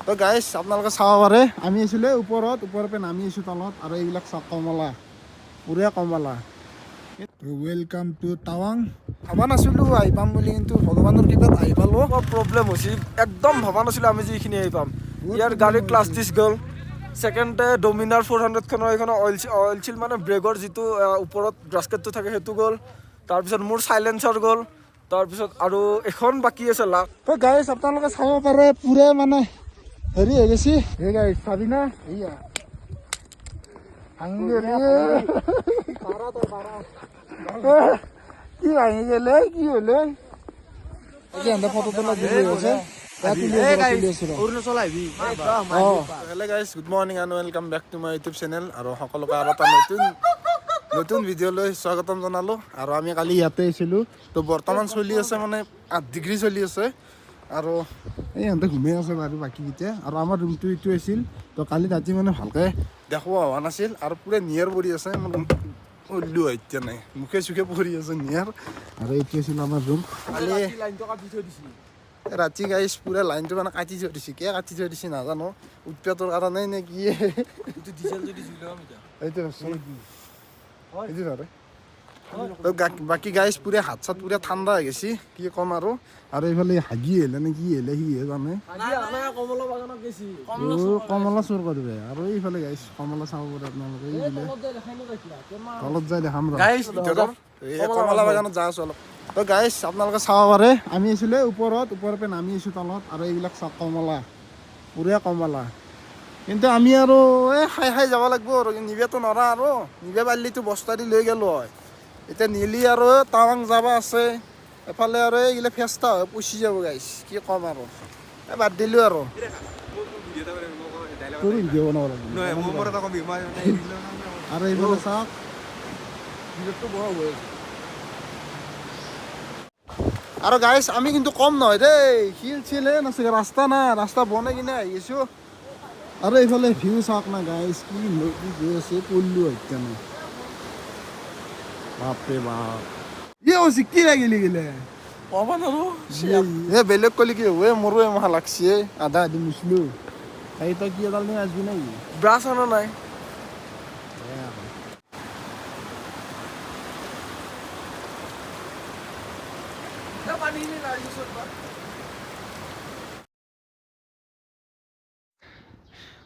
তো গাইজ আপোনালোকে চাব পাৰে আমি আছিলোঁ ওপৰত ওপৰৰ পৰা নামি আছোঁ তলত আৰু এইবিলাক চাওক কমলা পুৰা কমলা ৱেলকাম টু টাৱাং ভবা নাছিলোঁ আহি পাম বুলি কিন্তু ভগৱানৰ কৃপাত আহি পালোঁ প্ৰব্লেম হৈছিল একদম ভবা নাছিলোঁ আমি যিখিনি আহি পাম ইয়াৰ গাড়ী ক্লাছ ডিছ গ'ল ছেকেণ্ডে ডমিনাৰ 400খনৰ এইখন অইল ছিল মানে ব্ৰেকৰ যিটো ওপৰত ব্ৰাস্কেটটো থাকে সেইটো গ'ল তাৰপিছত মোৰ চাইলেঞ্চাৰ গ'ল তাৰপিছত আৰু এখন বাকী আছে লাখ তো গাইজ আপোনালোকে চাব পাৰে পুৰা মানে হেৰি হৈ গৈছে এই গাইজ চাবি না এইয়া ভাঙি গ'ল কি ভাঙি গ'লে কি হ'লে ফটো তোলা ভিডিঅ' আছে hello' guys good morning and welcome back to my YouTube channel আৰু সকলোকে আৰু এটা নতুন ভিডিঅ'লৈ স্বাগতম জনালোঁ আৰু আমি কালি ইয়াতে আহিছিলোঁ তো বৰ্তমান চলি আছে মানে 8 ডিগ্ৰী চলি আছে আৰু এই সিহঁতে ঘুমাই আছে বাৰু বাকীকেইটা আৰু আমাৰ ৰুমটো এইটো আছিল তো কালি ৰাতি মানে ভালকৈ দেখুওৱা হোৱা নাছিল আৰু পুৰা নিয়াৰ পৰি আছে মানে উল্লু এতিয়া নাই মুখে চুখে পৰি আছে নিয়াৰ আৰু এইটো আছিল আমাৰ ৰুম কালি ৰাতি গাইজ পুৰা লাইনটো মানে কাটি থৈ দিছে কিয় কাটি থৈ দিছে নাজানো উৎপাতৰ কাৰণে নে কি এইটো বাকী গাইজ পুৰা হাত চাত পুৰা ঠাণ্ডা হৈ গৈছে কি ক'ম আৰু এইফালে হাগি আহিলে নে কি আহিলে সিহে জানে কমলা চোৰ কৰিবে আৰু এইফালে গাইজ কমলা চাব পাৰে আপোনালোকে তলত যাই দেখাম কমলা বাগানত যাই আছো অলপ তো গাইজ আপোনালোকে চাব পাৰে আমি আছিলোঁ ওপৰৰ পৰা নামি আছোঁ তলত আৰু এইবিলাক চাওক কমলা পুৰা কমলা কিন্তু আমি আৰু এই খাই যাব লাগিব আৰু নিবেতো নৰা আৰু নিবে পাৰিলেতো বস্তা দি লৈ গ'লো হয় এতিয়া নিলি আৰু টাৱাং যাব আছে এফালে আৰু এইগিলা ফেষ্টা হয় পুচি যাব গাইছ কি ক'ম আৰু বাদ দিলোঁ আৰু ভিডিঅ' বনাব লাগিব আৰু এইফালে চাওক আৰু গাইছ আমি কিন্তু কম নহয় দেই শিল চিলহে নাছিলে ৰাস্তা নাই ৰাস্তা বনাই কিনে আহি আছোঁ আৰু এইফালে ভিউ চাওক না গাইছ কি নদী গৈ আছে পল্লু এতিয়া নাই বাপৰে বাপ ইয়ে হৈছে কি লাগিলি গেলে বেলেগ কলি কি হ'ব মোৰো এমাহ লাগছে আধা আধি মুচলো এই তই কি এডাল নি আসবি নাকি ব্ৰাছ অনা নাই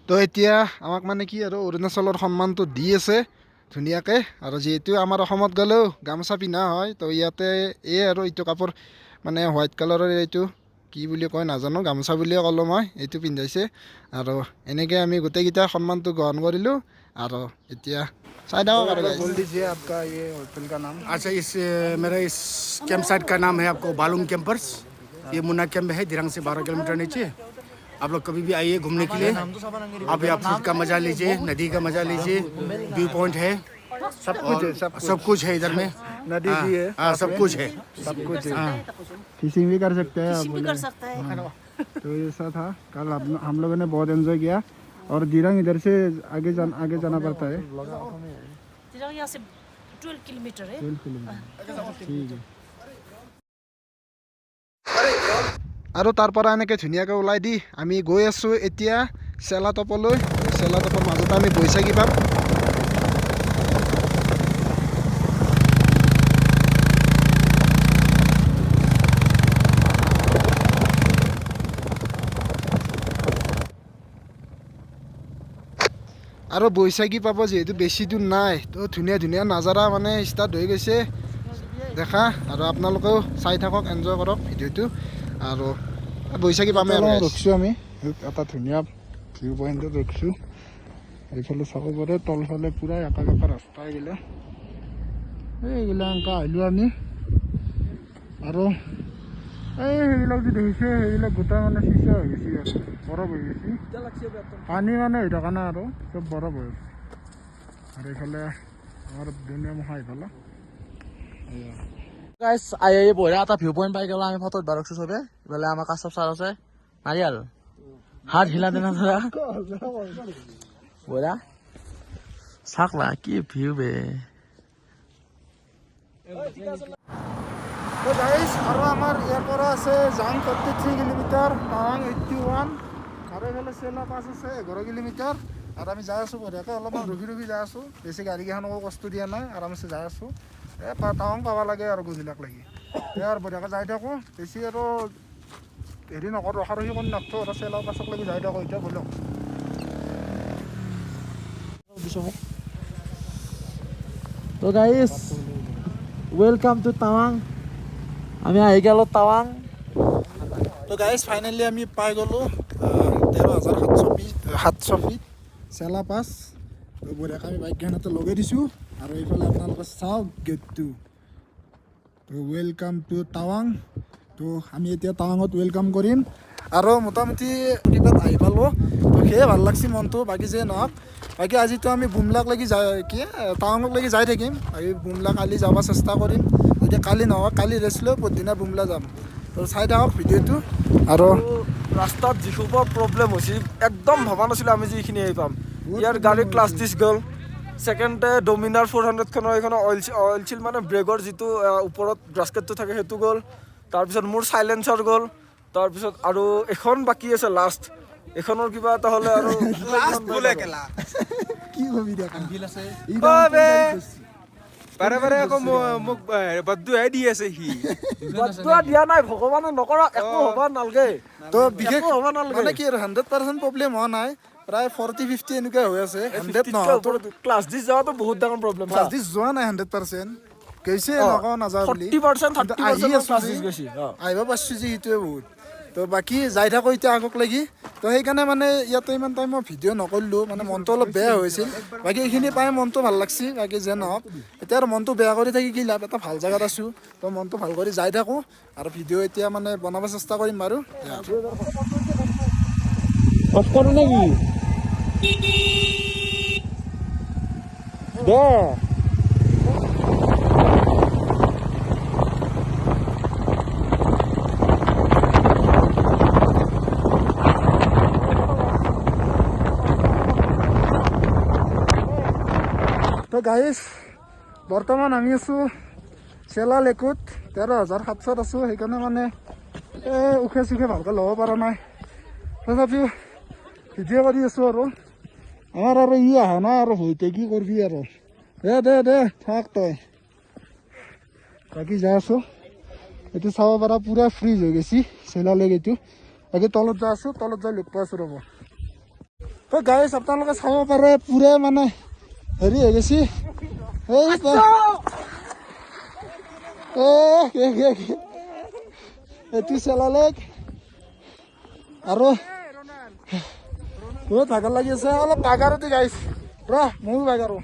তো এতিয়া আমাক মানে কি আৰু অৰুণাচলৰ সন্মানটো দি আছে ধুনীয়াকৈ আৰু যিহেতু আমাৰ অসমত গ'লেও গামোচা পিন্ধা হয় তো ইয়াতে এই আৰু এইটো কাপোৰ মানে হোৱাইট কালাৰৰ এইটো কি বুলি কয় নাজানো গামোচা বুলিয়ে ক'লোঁ মই এইটো পিন্ধাইছে আৰু এনেকৈ আমি গোটেইকেইটা সন্মানটো গ্ৰহণ কৰিলোঁ আৰু এতিয়া চাই থাকক আৰু बोल दीजिए आपका ये होटल का नाम अच्छा मेरा इस कैंप साइट का नाम है आपको बालूम कैंपर्स ये मुन्ना कैंप है दिरांग से 12 किलोमीटर नीचे आप लोग कभी भी आइए घूमने के लिए आप यहाँ फूड का मजा लीजिए नदी का मजा लीजिए व्यू पॉइंट है सब कुछ है इधर में नदी भी है हाँ सब कुछ है फिशिंग भी कर सकते हैं फिशिंग भी कर सकते हैं तो ऐसा था कल हम लोगों ने बहुत एंजॉय किया और दिरांग इधर से आगे जाना पड़ता है दिरांग यहाँ से 12 किलोमीटर है 12 किलोमीटर ठीक है আৰু তাৰ পৰা এনেকৈ ধুনীয়াকৈ ওলাই দি আমি গৈ আছোঁ এতিয়া চেলাটপলৈ চেলাটপৰ মাজতে আমি বৈশাখী পাম আৰু বৈশাখী পাব যিহেতু বেছি দূৰ নাই তো ধুনীয়া ধুনীয়া নাজাৰা মানে ষ্টাৰ্ট হৈ গৈছে দেখা আৰু আপোনালোকেও চাই থাকক এনজয় কৰক ভিডিঅ'টো আৰু বৈশাখী পামে আৰু ৰখিছোঁ আমি এটা ধুনীয়া ভিউ পইণ্টত ৰখিছোঁ এইফালে চাব পাৰে তলফালে পূৰা একা ৰাস্তা এইগিলা এইগিলা এনেকুৱা আহিলোঁ আমি আৰু এই সেইবিলাক যে দেখিছে সেইবিলাক গোটেই মানে চিচা হৈ গৈছে বৰফ হৈ গৈছে পানী মানে হৈ থকা নাই আৰু চব বৰফ হৈ আছে আৰু এইফালে আমাৰ ধুনীয়া মহা এইফালে গাইছ আই বঢ়িয়া এটা ভিউ পইণ্ট পাই গ'লো আমি ফটোত বাৰকছো চবে ইফালে আমাৰ কাছব ছাৰ আছে নাৰিয়াল হাত হিলা দেনা ধৰা বঢ়িয়া চাক না কি ভিউ বে তো গাইজ আৰু আমাৰ ইয়াৰ পৰা আছে জাং 43 কিলোমিটাৰ টাৱাং 81 আৰু এইফালে চেলা পাছ আছে 11 কিলোমিটাৰ আৰু আমি যাই আছোঁ বঢ়িয়াকৈ অলপমান ৰখি যাই আছোঁ বেছি গাড়ীকেইখনকো কষ্ট দিয়া নাই আৰামছে যাই আছোঁ টাৱাং পাব লাগে আৰু গধূলাক লাগি আৰু বঢ়িয়াকৈ যাই থাকোঁ বেছি আৰু হেৰি নকৰোঁ ৰখি কৰি নাথাকোঁ আৰু চেলা পাছক লাগি যাই থাকোঁ এতিয়া বলক তো গাইজ ওয়েলকাম টু টাৱাং আমি আহি গেলো টাৱাং তো গাইজ ফাইনেলি আমি পাই গ'লোঁ 13,720 ফিট চেলা পাছ তো বঢ়িয়াকৈ আমি বাইকখনতে লগাই দিছোঁ আৰু এইফালে আপোনালোকে চাওক গেটটো তো ৱেলকাম টু টাৱাং তো আমি এতিয়া টাৱাঙত ৱেলকাম কৰিম আৰু মোটামুটি কিবা আহি পালোঁ তো সেয়ে ভাল লাগছে মনটো বাকী যে নহওক বাকী আজিতো আমি বুমলাক লাগি যাই টাৱাঙক লাগি যাই থাকিম বাকী বুমলা কালি যাব চেষ্টা কৰিম যদি কালি নহয় কালি ৰেষ্ট লৈ পৰদিনা বুমলা যাম তো চাই থাকক ভিডিঅ'টো আৰু ৰাস্তাত যিসোপা প্ৰব্লেম হৈছিল একদম ভবা নাছিলোঁ আমি যিখিনি আহি পাম ইয়াৰ গাড়ী ক্লাছ ডিছ গ'ল ছেকেণ্ডে ডমিনাৰ 400খনৰ এইখন অইল ছিল মানে ব্ৰেকৰ যিটো ওপৰত ব্ৰাস্কেটটো থাকে সেইটো গ'ল তাৰপিছত মোৰ চাইলেঞ্চাৰ গ'ল তাৰপিছত আৰু এখন বাকী আছে লাষ্ট এখনৰ কিবা এটা হ'লে আৰু কি কবি দেখা বাৰে বাৰে আকৌ মোক বদুৱাই দি আছে সি বদুৱা দিয়া নাই ভগৱানে নকৰক একো হ'ব নালাগে তো বিশেষ একো হ'ব নালাগে মানে কি আৰু 100% প্ৰব্লেম হোৱা নাই প্ৰায় 40-50 এনেকুৱা হৈ আছে 100 নহয় তোৰ ক্লাছ ডিছ যোৱাটো বহুত ডাঙৰ প্ৰব্লেম ক্লাছ যোৱা নাই 100% কৈছে নকওঁ নাযাওঁ বুলি 40% কিন্তু আহি 30% আছো ক্লাছ যি, ডিছ গৈছে আহিব পাৰছোঁ যে সেইটোৱে বহুত তো বাকী যাই থাকোঁ এতিয়া আগক লাগি তো সেইকাৰণে মানে ইয়াতে ইমান টাইম মই ভিডিঅ' নকৰিলোঁ মানে মনটো অলপ বেয়া হৈছিল বাকী এইখিনি পাই মনটো ভাল লাগছি বাকী যে নহওক এতিয়া আৰু মনটো বেয়া কৰি থাকি কি লাভ এটা ভাল জেগাত আছোঁ তো মনটো ভাল কৰি যাই থাকোঁ আৰু ভিডিঅ' এতিয়া মানে বনাব চেষ্টা কৰিম বাৰু অফ কৰোঁ নেকি দে তো গাইজ বৰ্তমান আমি আছোঁ চেলা লেকুত 13,700 আছোঁ সেইকাৰণে মানে উখে চুখে ভালকৈ ল'ব পৰা নাই তথাপিও ভিডিঅ' কৰি আছোঁ আৰু আমাৰ আৰু ই অহা নাই আৰু হয়তো কি কৰিবি আৰু দে থাক তই বাকী যাই আছোঁ এইটো চাব পাৰা পূৰা ফ্ৰিজ হৈ গৈছে চেলা লেক এইটো বাকী তলত যাই আছোঁ তলত যাই লগ পাই আছোঁ ৰ'ব তো গাইজ আপোনালোকে চাব পাৰে পূৰা মানে হেৰি হৈ গৈছে এইটো চেলা লেক আৰু বহুত ভাগৰ লাগি আছে অলপ বাগাৰতে গাইছ ময়ো বাগাৰো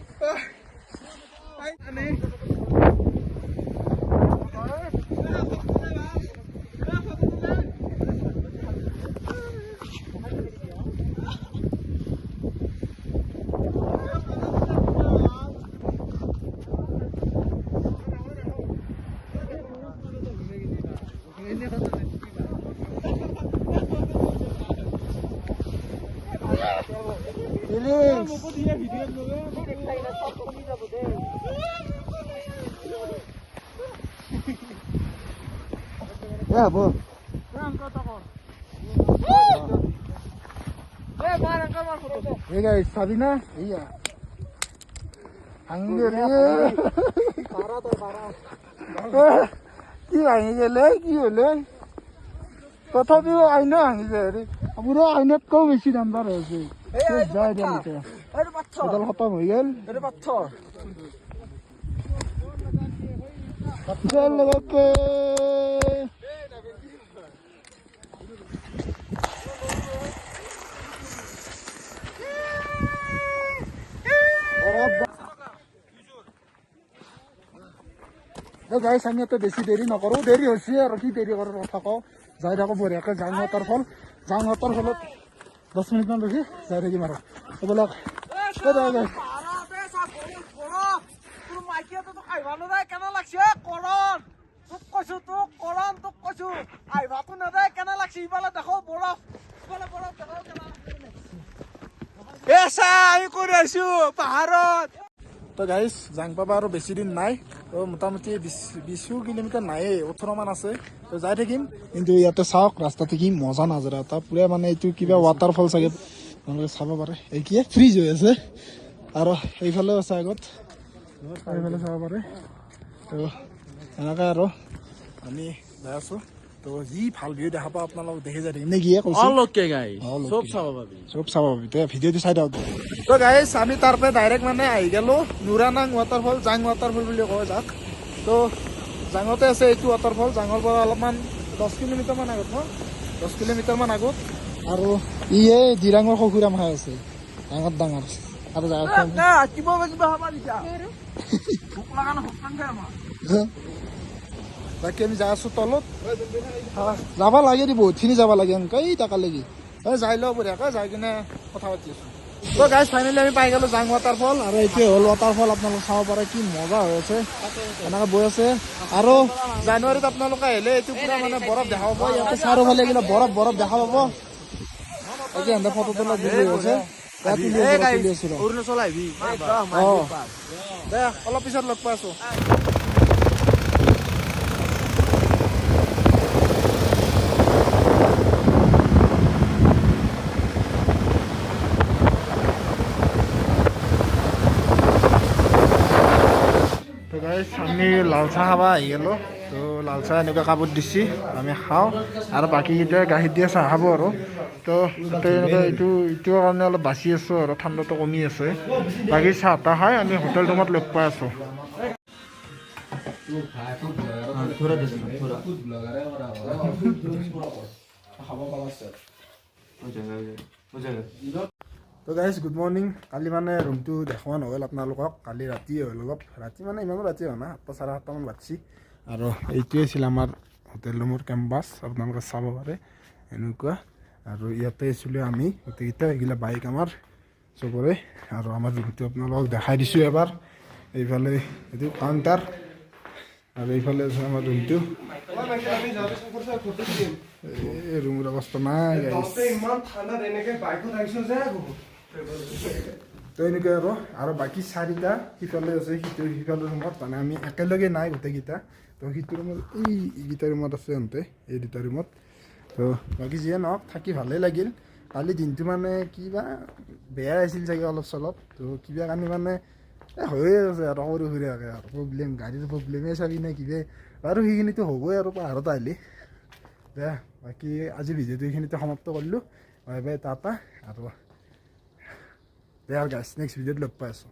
হ'ব এই গাইছ চাবি না এইয়া ভাঙি গেলে কি ভাঙি গেলে কি হলে তথাপিও আইনা ভাঙি যায় পুরো আইনাতকেও বেশি নাম্বার হয়েছে যায় এডাল খতম হয়ে গেল পাথৰ গাইছ আমি ইয়াতে বেছি দেৰি নকৰোঁ দেৰি হৈছে আৰু কি দেৰি কৰাৰ কথা কওঁ যাই থাকোঁ বঢ়িয়াকৈ জাং ৱাটাৰফল 10 মিনিটমান ৰখি যাই থাকিম আৰু এইবিলাক আমি কৰি আছো পাহাৰত তো গাইছ জাং পাবা আৰু বেছি দিন নাই তো মোটামুটি 20 কিলোমিটাৰ নাইয়ে 18 মান আছে তো যাই থাকিম কিন্তু ইয়াতে চাওক ৰাস্তাতে কি মজা নাজাৰা এটা পুৰা মানে এইটো কিবা ৱাটাৰফল চাগে আপোনালোকে চাব পাৰে এই কি ফ্ৰিজ হৈ আছে আৰু এইফালেও আছে আগত এইফালে চাব পাৰে তো এনেকৈ আৰু আমি যাই আছোঁ তো যি ভাল ভিউ দেখা পাওঁ আপোনালোক দেখি যাই থাকিম নে কি কৈছে All okay, guys. চব চাব পাবি। চব চাব পাবি তো ভিডিঅ'টো চাই দিওঁ তো গাইজ আমি তাৰ পৰা ডাইৰেক্ট মানে আহি গ'লোঁ নুৰানাং ৱাটাৰফল জাং ৱাটাৰফল বুলি কয় যাক তো জাঙতে আছে এইটো ৱাটাৰফল জাঙৰ পৰা অলপমান 10 কিলোমিটাৰমান আগত ন 10 কিলোমিটাৰমান আগত আৰু ইয়ে দিৰাঙৰ সখুৰা মাহে আছে ডাঙৰ ডাঙৰ আৰু জাগাখন বাকী আমি যাই আছোঁ তলত যাব লাগে দি বহুতখিনি যাব লাগে এনেকৈ টাকা লাগি যাই লওঁ বঢ়িয়াকৈ যাই কিনে কথা পাতি আছোঁ তো গাইজ ফাইনেলি আমি পাই গ'লোঁ জাং ৱাটাৰফল আৰু এইটোৱে হ'ল ৱাটাৰফল আপোনালোকে চাব পাৰে কি মজা হৈ আছে এনেকৈ বৈ আছে আৰু জানুৱাৰীত আপোনালোকে আহিলে এইটো পুৰা মানে বৰফ দেখা পাব ইয়াতে চাৰিওফালে এইগিলা বৰফ দেখা পাব এতিয়া সিহঁতে ফটো তোলা ভিডিঅ' হৈ আছে অৰুণাচল আহিবি দে অলপ পিছত লগ পাই আছোঁ আমি লাল চাহ খাব আহি গ'লোঁ তো লাল চাহ এনেকুৱা কাপত দিছি আমি খাওঁ আৰু বাকীকেইটাই গাখীৰ দিয়া চাহ খাব আৰু তো তাতে এনেকুৱা এইটোৰ কাৰণে অলপ বাচি আছোঁ আৰু ঠাণ্ডাটো কমি আছে বাকী চাহ তাহ খাই আমি হোটেল ৰুমত লগ পাই আছোঁ তো গাইজ গুড মৰ্ণিং কালি মানে ৰুমটো দেখুওৱা নহ'ল আপোনালোকক কালি ৰাতি হ'ল অলপ ৰাতি মানে ইমানো ৰাতি হোৱা নাই 7টা 7:30মান বাজছি আৰু এইটোৱে আছিল আমাৰ হোটেল ৰুমৰ কেম্পাছ আপোনালোকে চাব পাৰে এনেকুৱা আৰু ইয়াতে আছিলোঁ আমি গোটেইকেইটা এইগিলা বাইক আমাৰ চবৰে আৰু আমাৰ ৰুমটো আপোনালোকক দেখাই দিছোঁ এবাৰ এইফালে এইটো কাউণ্টাৰ আৰু এইফালে আছে আমাৰ ৰুমটো এই ৰুমৰ অৱস্থা নাই তো এনেকৈ আৰু বাকী 4টা সিফালে আছে সিফালে ৰুমত মানে আমি একেলগে নাই গোটেইকেইটা তো সিটো ৰুমত এইকেইটা ৰুমত আছে সিহঁতে এই 2টা ৰুমত তো বাকী যিয়ে নহওক থাকি ভালেই লাগিল কালি দিনটো মানে কিবা বেয়া আছিল চাগে অলপ চলপ তো কিবা কাৰণে মানে হৈয়ে আছে আৰু সৰু সুৰাকৈ আৰু প্ৰব্লেম গাড়ীৰ প্ৰব্লেমেই চাবি নে কিবা আৰু সেইখিনিতো হ'বই আৰু পাহাৰত আহিলে দে বাকী আজি ভিডিঅ'টো এইখিনিতে সমাপ্ত কৰিলোঁ বাই বাই টাটা আৰু দে আৰু গাইছ নেক্সট ভিডিঅ'ত লগ পাই আছোঁ